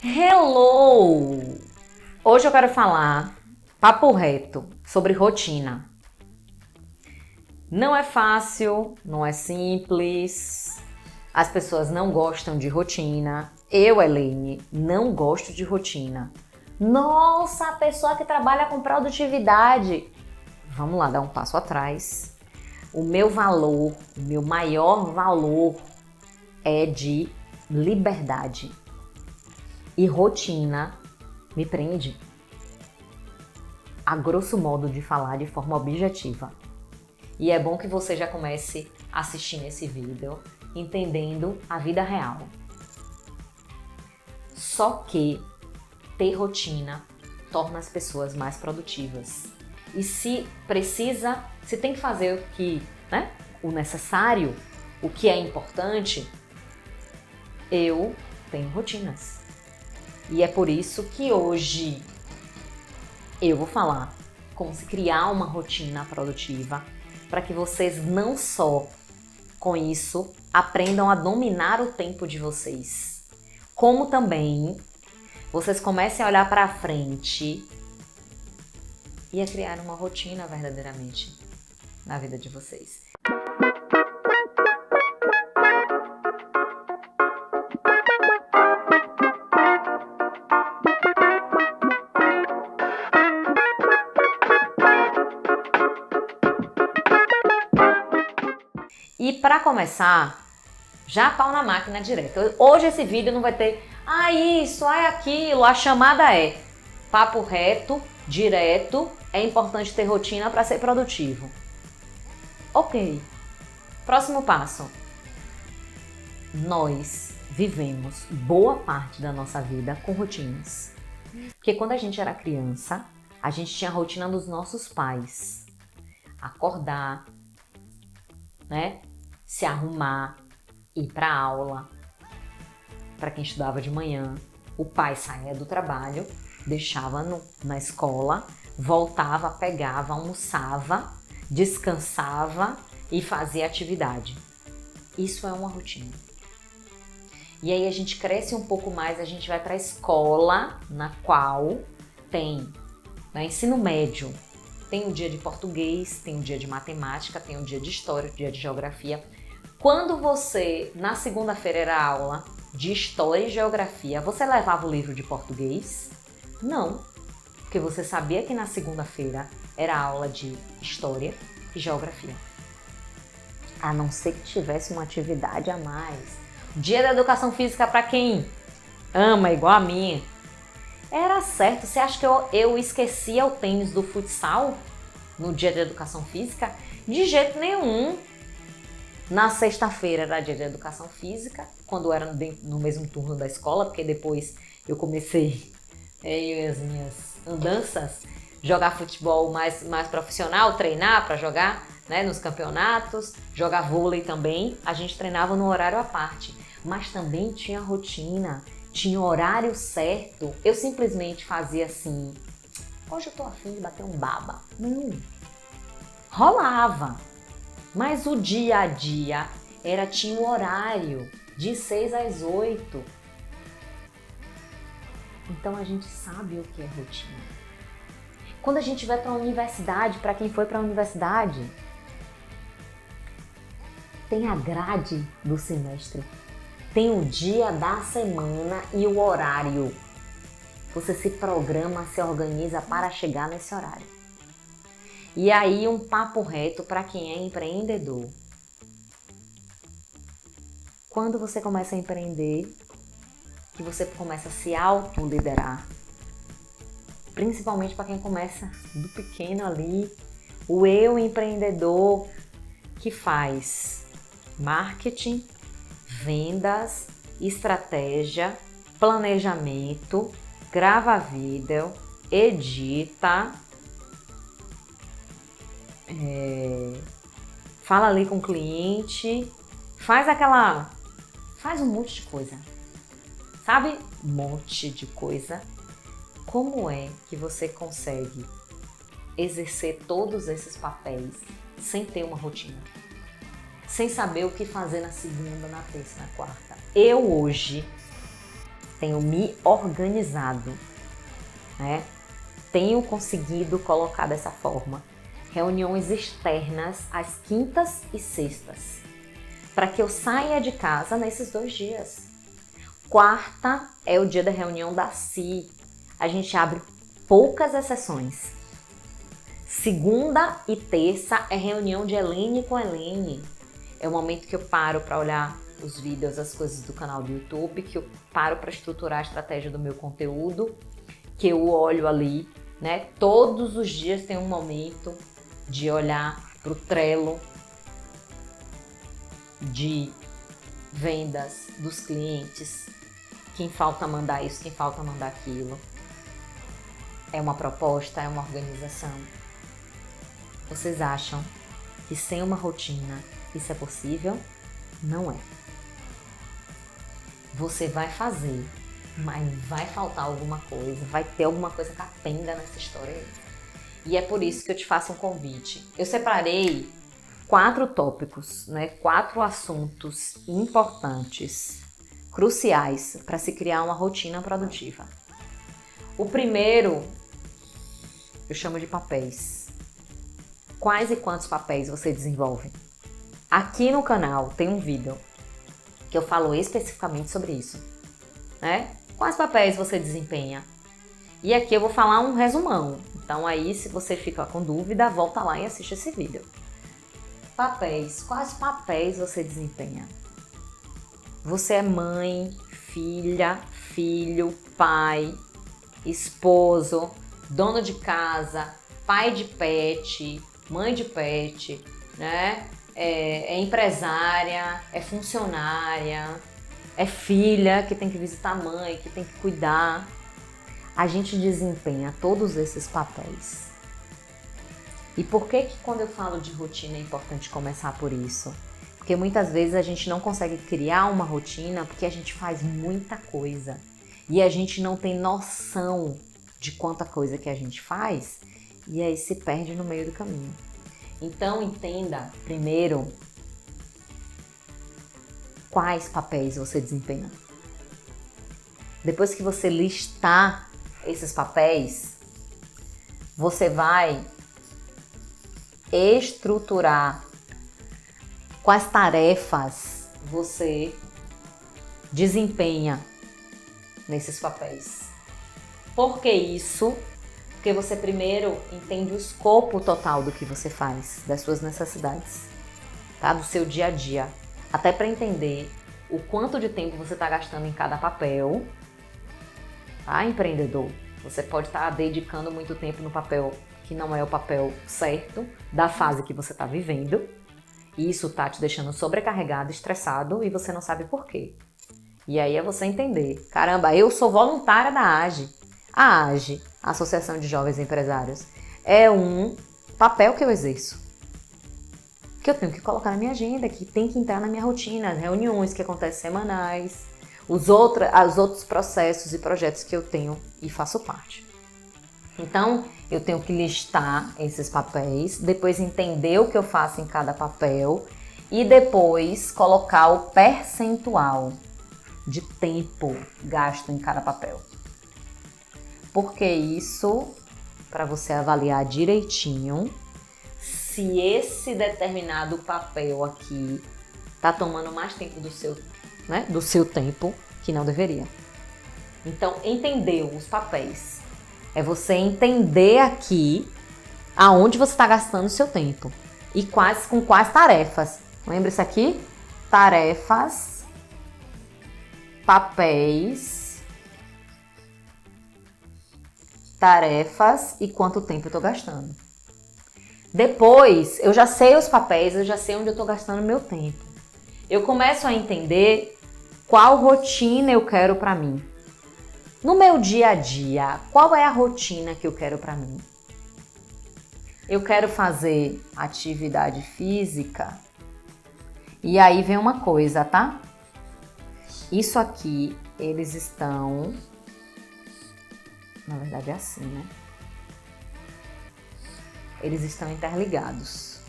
Hello! Hoje eu quero falar papo reto sobre rotina. Não é fácil, não é simples, as pessoas não gostam de rotina. Eu, Elaine, não gosto de rotina. Nossa, a pessoa que trabalha com produtividade. Vamos lá, dar um passo atrás. O meu valor, o meu maior valor é de liberdade. E rotina me prende, a grosso modo de falar de forma objetiva. E é bom que você já comece assistindo esse vídeo, entendendo a vida real. Só que ter rotina torna as pessoas mais produtivas. E se tem que fazer o necessário, o que é importante, eu tenho rotinas. E é por isso que hoje eu vou falar como se criar uma rotina produtiva para que vocês não só com isso aprendam a dominar o tempo de vocês, como também vocês comecem a olhar para frente e a criar uma rotina verdadeiramente na vida de vocês. E para começar, já pau na máquina direto. Hoje esse vídeo não vai ter isso, aquilo. A chamada é papo reto, direto. É importante ter rotina para ser produtivo. Ok. Próximo passo. Nós vivemos boa parte da nossa vida com rotinas. Porque quando a gente era criança, a gente tinha a rotina dos nossos pais. Acordar, se arrumar, ir para aula. Para quem estudava de manhã, o pai saía do trabalho, deixava na escola, voltava, pegava, almoçava, descansava e fazia atividade. Isso é uma rotina. E aí a gente cresce um pouco mais, a gente vai para a escola, na qual tem ensino médio. Tem um dia de português, tem um dia de matemática, tem um dia de história, um dia de geografia. Quando você, na segunda-feira era aula de história e geografia, você levava o livro de português? Não, porque você sabia que na segunda-feira era aula de história e geografia. A não ser que tivesse uma atividade a mais. Dia da educação física para quem ama, igual a minha. Era certo. Você acha que eu esquecia o tênis do futsal no dia de educação física? De jeito nenhum. Na sexta-feira era dia de educação física, quando era no mesmo turno da escola, porque depois eu comecei eu e as minhas andanças, jogar futebol mais profissional, treinar para jogar nos campeonatos, jogar vôlei também. A gente treinava no horário à parte, mas também tinha rotina. Tinha horário certo. Eu simplesmente fazia assim, hoje eu tô afim de bater um baba. Não. Rolava. Mas o dia a dia tinha um horário de 6 às 8. Então a gente sabe o que é rotina. Quando a gente vai para a universidade, para quem foi para a universidade, tem a grade do semestre. Tem o dia da semana e o horário. Você se programa, se organiza para chegar nesse horário. E aí um papo reto para quem é empreendedor. Quando você começa a empreender, que você começa a se autoliderar, principalmente para quem começa do pequeno ali, o eu empreendedor que faz marketing, vendas, estratégia, planejamento, grava vídeo, edita, fala ali com o cliente, faz um monte de coisa, sabe? Um monte de coisa. Como é que você consegue exercer todos esses papéis sem ter uma rotina? Sem saber o que fazer na segunda, na terça, na quarta. Eu hoje tenho me organizado, né? Tenho conseguido colocar dessa forma reuniões externas às quintas e sextas, para que eu saia de casa nesses 2 dias. Quarta é o dia da reunião da CI. A gente abre poucas exceções. Segunda e terça é reunião de Helene com Helene. É o momento que eu paro para olhar os vídeos, as coisas do canal do YouTube, que eu paro para estruturar a estratégia do meu conteúdo, que eu olho ali, né? Todos os dias tem um momento de olhar para o Trello de vendas dos clientes, quem falta mandar isso, quem falta mandar aquilo. É uma proposta, é uma organização. Vocês acham que sem uma rotina isso é possível? Não é. Você vai fazer, mas vai faltar alguma coisa, vai ter alguma coisa capenga nessa história aí. E é por isso que eu te faço um convite. Eu separei 4 tópicos, né? 4 assuntos importantes, cruciais para se criar uma rotina produtiva. O primeiro, eu chamo de papéis. Quais e quantos papéis você desenvolve? Aqui no canal tem um vídeo que eu falo especificamente sobre isso, né? Quais papéis você desempenha? E aqui eu vou falar um resumão. Então aí, se você fica com dúvida, volta lá e assiste esse vídeo. Papéis. Quais papéis você desempenha? Você é mãe, filha, filho, pai, esposo, dono de casa, pai de pet, mãe de pet, né? É empresária, é funcionária, é filha que tem que visitar a mãe, que tem que cuidar. A gente desempenha todos esses papéis. E por que quando eu falo de rotina é importante começar por isso? Porque muitas vezes a gente não consegue criar uma rotina porque a gente faz muita coisa. E a gente não tem noção de quanta coisa que a gente faz e aí se perde no meio do caminho. Então entenda primeiro quais papéis você desempenha. Depois que você listar esses papéis, você vai estruturar quais tarefas você desempenha nesses papéis. Por que isso? Porque você primeiro entende o escopo total do que você faz, das suas necessidades, tá? Do seu dia a dia. Até para entender o quanto de tempo você está gastando em cada papel, tá, empreendedor? Você pode estar dedicando muito tempo no papel que não é o papel certo da fase que você está vivendo. E isso tá te deixando sobrecarregado, estressado e você não sabe por quê. E aí é você entender, caramba, eu sou voluntária da AGE. A AGE, Associação de Jovens Empresários, é um papel que eu exerço, que eu tenho que colocar na minha agenda, que tem que entrar na minha rotina, as reuniões que acontecem semanais, os outros processos e projetos que eu tenho e faço parte. Então, eu tenho que listar esses papéis, depois entender o que eu faço em cada papel e depois colocar o percentual de tempo gasto em cada papel. Porque isso, para você avaliar direitinho se esse determinado papel aqui está tomando mais tempo do seu tempo que não deveria. Então, entendeu os papéis. É você entender aqui aonde você está gastando o seu tempo e com quais tarefas. Lembra isso aqui? Tarefas, papéis, tarefas e quanto tempo eu estou gastando. Depois, eu já sei os papéis, eu já sei onde eu estou gastando meu tempo. Eu começo a entender qual rotina eu quero para mim. No meu dia a dia, qual é a rotina que eu quero para mim? Eu quero fazer atividade física. E aí vem uma coisa, tá? Isso aqui, eles estão... Na verdade é assim, né? Eles estão interligados.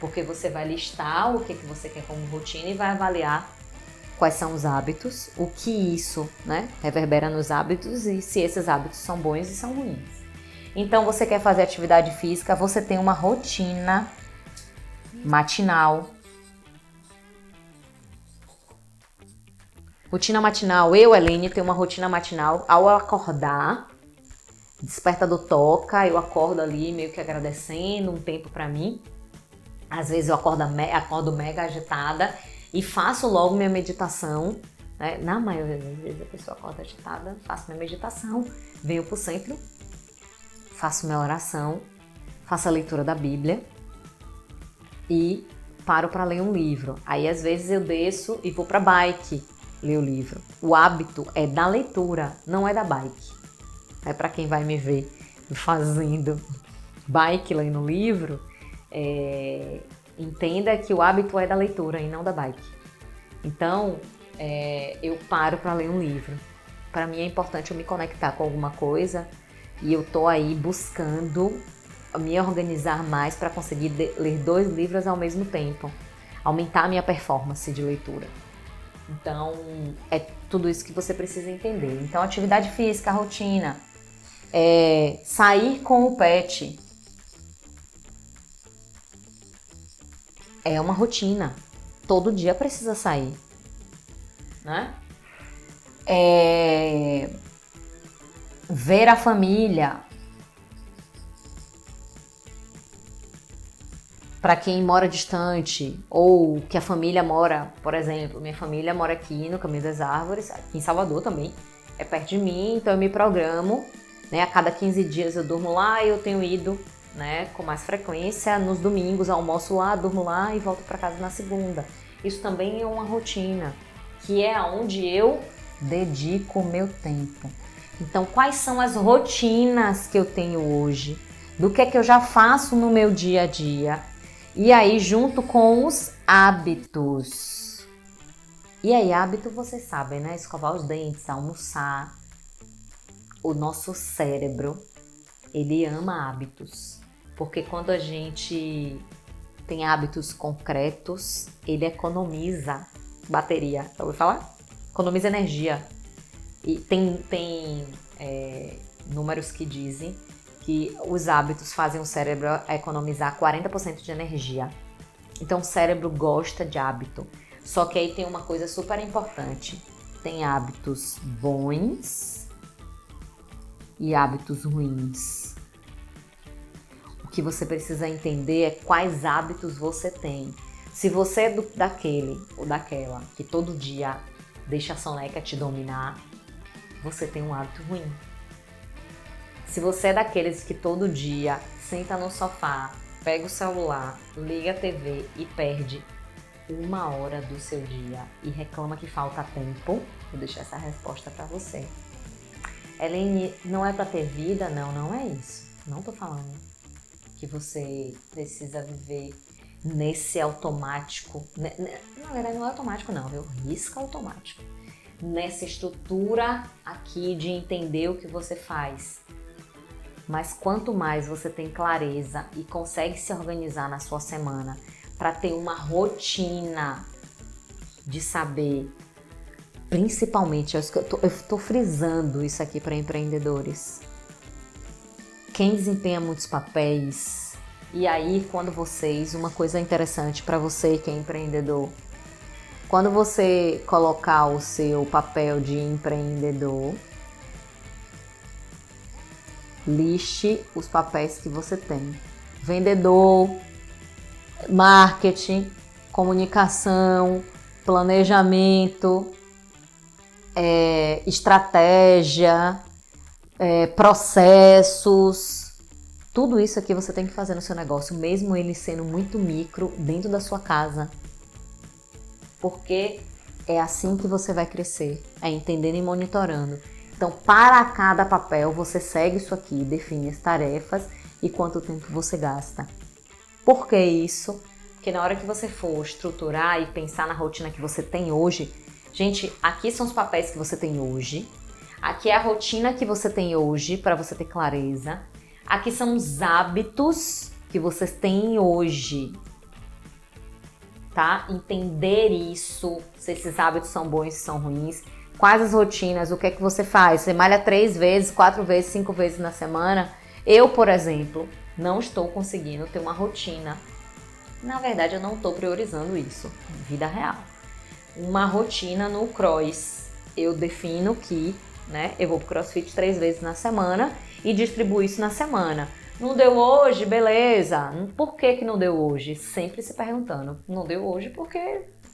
Porque você vai listar o que você quer como rotina e vai avaliar quais são os hábitos, o que isso, né, reverbera nos hábitos e se esses hábitos são bons e são ruins. Então, você quer fazer atividade física, você tem uma rotina matinal. Rotina matinal, eu, Helene, tenho uma rotina matinal. Ao acordar, despertador toca, eu acordo ali meio que agradecendo um tempo pra mim. Às vezes eu acordo mega agitada e faço logo minha meditação. Né? Na maioria das vezes a pessoa acorda agitada, faço minha meditação, venho pro centro, faço minha oração, faço a leitura da Bíblia e paro para ler um livro. Aí às vezes eu desço e vou pra bike ler o livro. O hábito é da leitura, não é da bike. É para quem vai me ver fazendo bike lendo livro, entenda que o hábito é da leitura e não da bike. Então, eu paro para ler um livro. Para mim é importante eu me conectar com alguma coisa e eu tô aí buscando me organizar mais para conseguir ler 2 livros ao mesmo tempo, aumentar a minha performance de leitura. Então, é tudo isso que você precisa entender. Então, atividade física, rotina, sair com o pet é uma rotina. Todo dia precisa sair, né? Ver a família. Para quem mora distante ou que a família mora, por exemplo, minha família mora aqui no Caminho das Árvores, aqui em Salvador também, é perto de mim, então eu me programo, né? A cada 15 dias eu durmo lá e eu tenho ido, né, com mais frequência. Nos domingos almoço lá, durmo lá e volto para casa na segunda. Isso também é uma rotina, que é onde eu dedico o meu tempo. Então, quais são as rotinas que eu tenho hoje? Do que é que eu já faço no meu dia a dia? E aí, junto com os hábitos. E aí, hábito, vocês sabem, né? Escovar os dentes, almoçar. O nosso cérebro, ele ama hábitos. Porque quando a gente tem hábitos concretos, ele economiza bateria. Já ouviu falar? Economiza energia. E tem números que dizem que os hábitos fazem o cérebro economizar 40% de energia. Então o cérebro gosta de hábito. Só que aí tem uma coisa super importante. Tem hábitos bons e hábitos ruins. O que você precisa entender é quais hábitos você tem. Se você é daquele ou daquela que todo dia deixa a soneca te dominar, você tem um hábito ruim. Se você é daqueles que todo dia senta no sofá, pega o celular, liga a TV e perde 1 hora do seu dia e reclama que falta tempo, vou deixar essa resposta para você. Helene, não é para ter vida? Não é isso. Não tô falando que você precisa viver nesse automático. Na verdade, não é automático não, viu? Risca automático. Nessa estrutura aqui de entender o que você faz. Mas quanto mais você tem clareza e consegue se organizar na sua semana para ter uma rotina de saber, principalmente, eu estou frisando isso aqui para empreendedores. Quem desempenha muitos papéis, e aí uma coisa interessante para você que é empreendedor, quando você colocar o seu papel de empreendedor, liste os papéis que você tem. Vendedor, marketing, comunicação, planejamento, estratégia, processos. Tudo isso aqui você tem que fazer no seu negócio, mesmo ele sendo muito micro, dentro da sua casa. Porque é assim que você vai crescer, é entendendo e monitorando. Então, para cada papel, você segue isso aqui, define as tarefas e quanto tempo você gasta. Por que isso? Porque na hora que você for estruturar e pensar na rotina que você tem hoje, gente, aqui são os papéis que você tem hoje, aqui é a rotina que você tem hoje para você ter clareza, aqui são os hábitos que vocês têm hoje tá? Entender isso, se esses hábitos são bons, se são ruins. Quais as rotinas, o que é que você faz? Você malha 3 vezes, 4 vezes, 5 vezes na semana? Eu, por exemplo, não estou conseguindo ter uma rotina. Na verdade, eu não estou priorizando isso, vida real. Uma rotina no cross. Eu defino que, né, eu vou pro crossfit 3 vezes na semana e distribuo isso na semana. Não deu hoje? Beleza. Por que não deu hoje? Sempre se perguntando. Não deu hoje porque,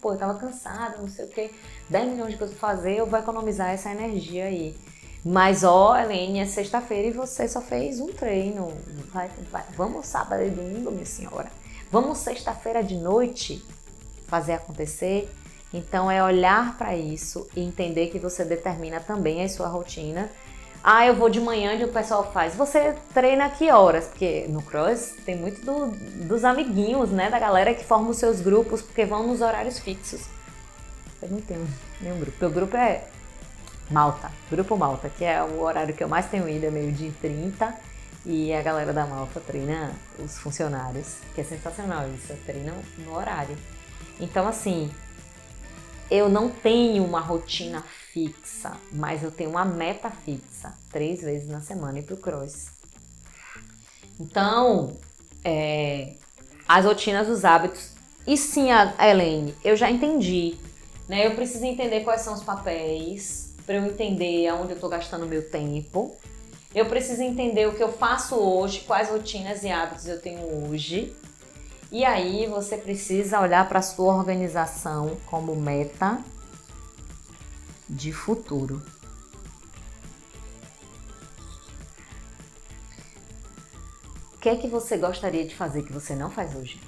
eu tava cansada, não sei o quê. 10 milhões de coisas pra fazer, eu vou economizar essa energia aí. Mas, Helene, é sexta-feira e você só fez um treino. Vamos sábado e domingo, minha senhora. Vamos sexta-feira de noite fazer acontecer? Então, é olhar para isso e entender que você determina também a sua rotina. Eu vou de manhã, onde o pessoal faz. Você treina que horas? Porque no cross tem muito dos amiguinhos, né? Da galera que forma os seus grupos, porque vão nos horários fixos. Eu não tenho nenhum grupo. Meu grupo é Malta, Grupo Malta, que é o horário que eu mais tenho ido, é 12h30. E a galera da Malta treina os funcionários, que é sensacional isso, treina no horário. Então, assim, eu não tenho uma rotina fixa, mas eu tenho uma meta fixa, 3 vezes na semana ir pro cross. Então, as rotinas, os hábitos. E sim, Helene, eu já entendi, né? Eu preciso entender quais são os papéis, para eu entender aonde eu estou gastando meu tempo. Eu preciso entender o que eu faço hoje, quais rotinas e hábitos eu tenho hoje. E aí você precisa olhar para a sua organização como meta de futuro. O que é que você gostaria de fazer que você não faz hoje?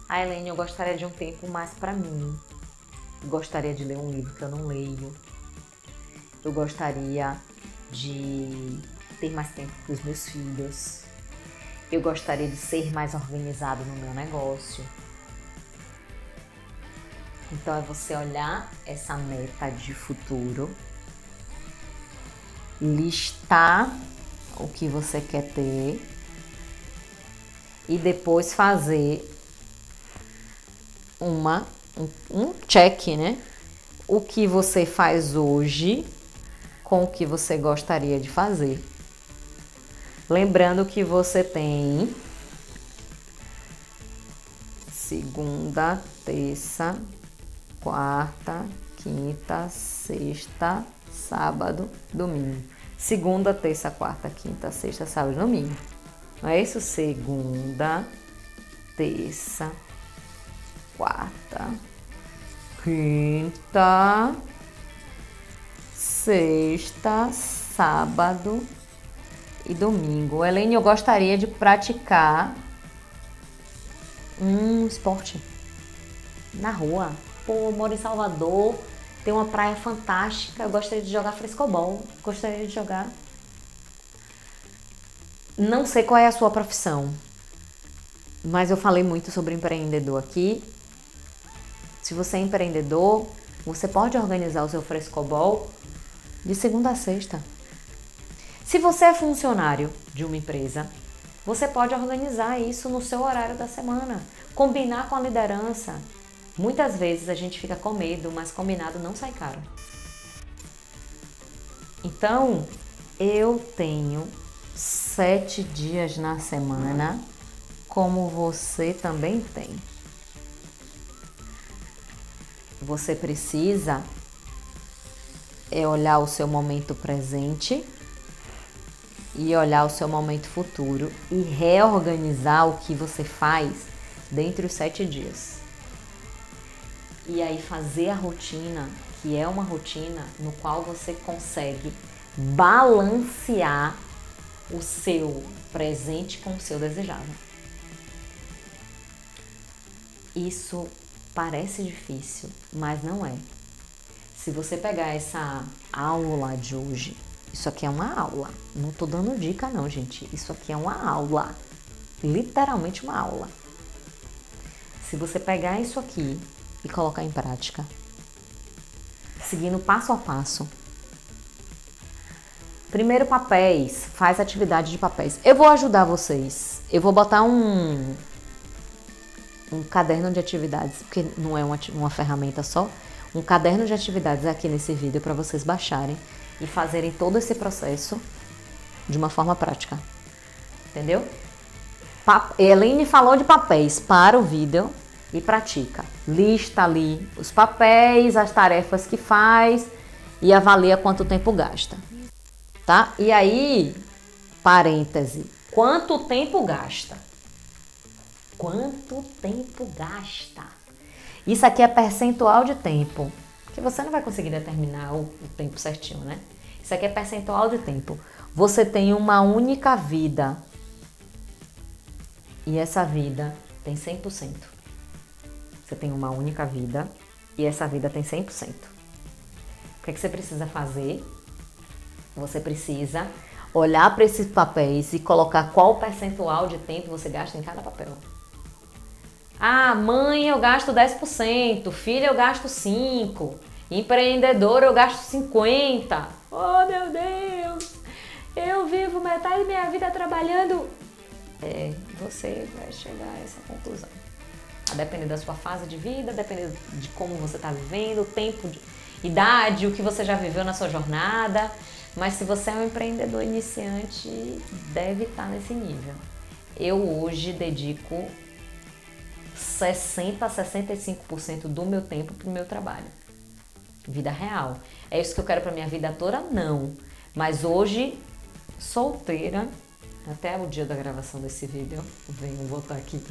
Helene, eu gostaria de um tempo mais para mim. Eu gostaria de ler um livro que eu não leio. Eu gostaria de ter mais tempo com os meus filhos. Eu gostaria de ser mais organizado no meu negócio. Então é você olhar essa meta de futuro, listar o que você quer ter e depois fazer um check, né? O que você faz hoje com o que você gostaria de fazer. Lembrando que você tem segunda, terça, quarta, quinta, sexta, sábado, domingo. Segunda, terça, quarta, quinta, sexta, sábado, domingo. Não é isso? Segunda, terça, quarta, quinta, sexta, sábado e domingo. Helene, eu gostaria de praticar um esporte na rua. Eu moro em Salvador, tem uma praia fantástica, eu gostaria de jogar frescobol, gostaria de jogar. Não sei qual é a sua profissão, mas eu falei muito sobre empreendedor aqui. Se você é empreendedor, você pode organizar o seu frescobol de segunda a sexta. Se você é funcionário de uma empresa, você pode organizar isso no seu horário da semana, combinar com a liderança. Muitas vezes a gente fica com medo, mas combinado não sai caro. Então, eu tenho 7 dias na semana, como você também tem. Você precisa olhar o seu momento presente e olhar o seu momento futuro e reorganizar o que você faz dentre os 7 dias. E aí fazer a rotina, que é uma rotina no qual você consegue balancear o seu presente com o seu desejável. Isso parece difícil, mas não é. Se você pegar essa aula de hoje, isso aqui é uma aula, não tô dando dica não, gente, isso aqui é uma aula, literalmente uma aula. Se você pegar isso aqui e colocar em prática, seguindo passo a passo. Primeiro, papéis, faz atividade de papéis. Eu vou ajudar vocês, eu vou botar um caderno de atividades, porque não é uma ferramenta só, um caderno de atividades aqui nesse vídeo para vocês baixarem e fazerem todo esse processo de uma forma prática. Entendeu? Elaine falou de papéis. Para o vídeo e pratica. Lista ali os papéis, as tarefas que faz e avalia quanto tempo gasta. Tá? E aí, parêntese, quanto tempo gasta? Quanto tempo gasta? Isso aqui é percentual de tempo, porque você não vai conseguir determinar o tempo certinho, né? Isso aqui é percentual de tempo. Você tem uma única vida e essa vida tem 100%. Você tem uma única vida e essa vida tem 100%. O que é que você precisa fazer? Você precisa olhar para esses papéis e colocar qual percentual de tempo você gasta em cada papel. Ah, mãe, eu gasto 10%, filha, eu gasto 5%, empreendedor, eu gasto 50%. Oh, meu Deus! Eu vivo metade da minha vida trabalhando. Você vai chegar a essa conclusão. A depender da sua fase de vida, depender de como você está vivendo, o tempo, idade, o que você já viveu na sua jornada. Mas se você é um empreendedor iniciante, deve estar nesse nível. Eu hoje dedico 60% a 65% do meu tempo para o meu trabalho. Vida real. É isso que eu quero para minha vida toda? Não. Mas hoje, solteira, até o dia da gravação desse vídeo, venho botar aqui.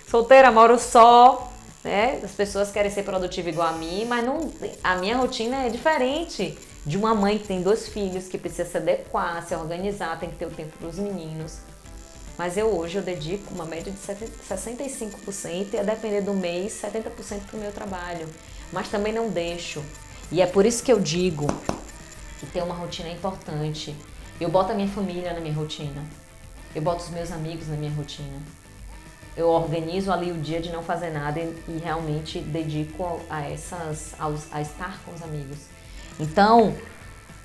Solteira, moro só, né? As pessoas querem ser produtivas igual a mim, mas não, a minha rotina é diferente de uma mãe que tem 2 filhos, que precisa se adequar, se organizar, tem que ter o tempo para os meninos. Mas hoje eu dedico uma média de 65% e a depender do mês, 70% para o meu trabalho. Mas também não deixo. E é por isso que eu digo que ter uma rotina é importante. Eu boto a minha família na minha rotina. Eu boto os meus amigos na minha rotina. Eu organizo ali o dia de não fazer nada e realmente dedico a estar com os amigos. Então,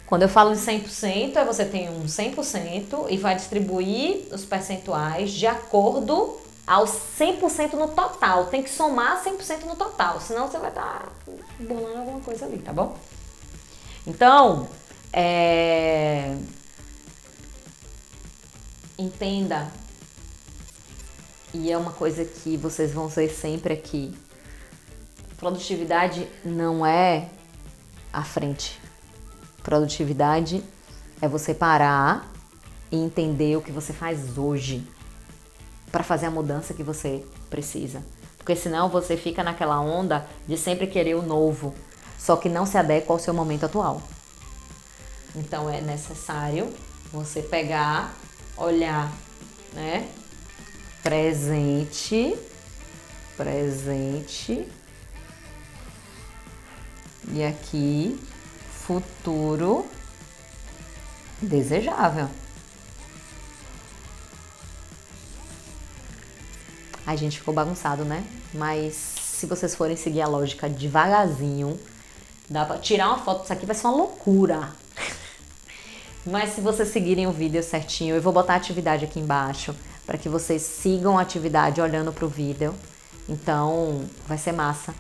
quando eu falo de 100%, você tem um 100% e vai distribuir os percentuais de acordo aos 100% no total. Tem que somar 100% no total, senão você vai estar bolando alguma coisa ali, tá bom? Então, entenda, e é uma coisa que vocês vão ver sempre aqui, produtividade não é à frente. Produtividade é você parar e entender o que você faz hoje para fazer a mudança que você precisa. Porque senão você fica naquela onda de sempre querer o novo, só que não se adequa ao seu momento atual. Então é necessário você pegar, olhar, né? Presente e aqui futuro desejável. Ai, gente, ficou bagunçado, né? Mas se vocês forem seguir a lógica devagarzinho, dá pra tirar uma foto. Isso aqui vai ser uma loucura. Mas se vocês seguirem o vídeo certinho, eu vou botar a atividade aqui embaixo para que vocês sigam a atividade olhando pro vídeo. Então, vai ser massa.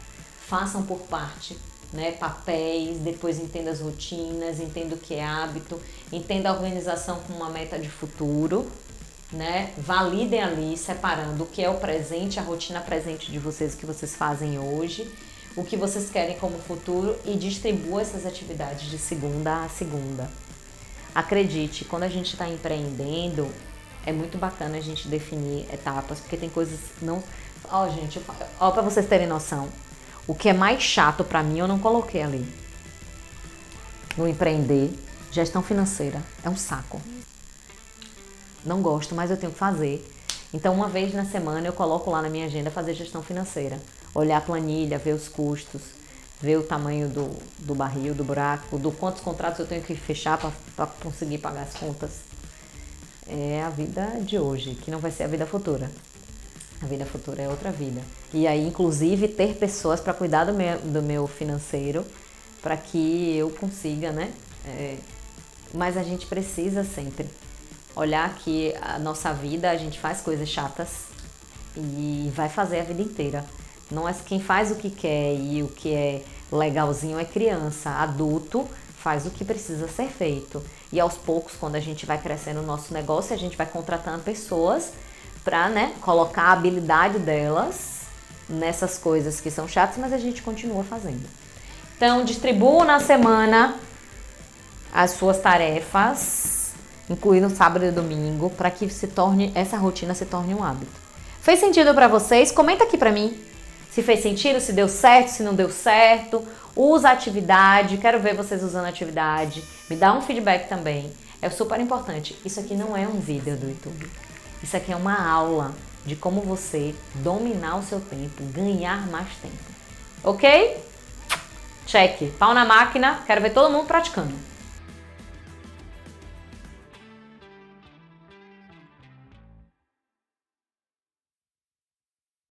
Façam por parte, né? Papéis, depois entenda as rotinas, entenda o que é hábito, entenda a organização com uma meta de futuro, né? Validem ali, separando o que é o presente, a rotina presente de vocês, o que vocês fazem hoje, o que vocês querem como futuro e distribua essas atividades de segunda a segunda. Acredite, quando a gente está empreendendo, é muito bacana a gente definir etapas, porque tem coisas não... Ó, gente, ó, pra vocês terem noção, o que é mais chato pra mim eu não coloquei ali. No empreender, gestão financeira, é um saco. Não gosto, mas eu tenho que fazer. Então, uma vez na semana eu coloco lá na minha agenda fazer gestão financeira. Olhar a planilha, ver os custos, ver o tamanho do barril, do buraco, do quantos contratos eu tenho que fechar para conseguir pagar as contas. É a vida de hoje, que não vai ser a vida futura. A vida futura é outra vida. E aí, inclusive, ter pessoas para cuidar do meu financeiro, para que eu consiga, né? Mas a gente precisa sempre olhar que a nossa vida, a gente faz coisas chatas, e vai fazer a vida inteira. Não é quem faz o que quer e o que é legalzinho é criança. Adulto faz o que precisa ser feito. E aos poucos, quando a gente vai crescendo o nosso negócio, a gente vai contratando pessoas para, né, colocar a habilidade delas nessas coisas que são chatas, mas a gente continua fazendo. Então, distribua na semana as suas tarefas, incluindo sábado e domingo, para que essa rotina se torne um hábito. Fez sentido para vocês? Comenta aqui para mim se fez sentido, se deu certo, se não deu certo. Usa a atividade, quero ver vocês usando a atividade. Me dá um feedback também. É super importante. Isso aqui não é um vídeo do YouTube. Isso aqui é uma aula de como você dominar o seu tempo, ganhar mais tempo. Ok? Check. Pau na máquina. Quero ver todo mundo praticando.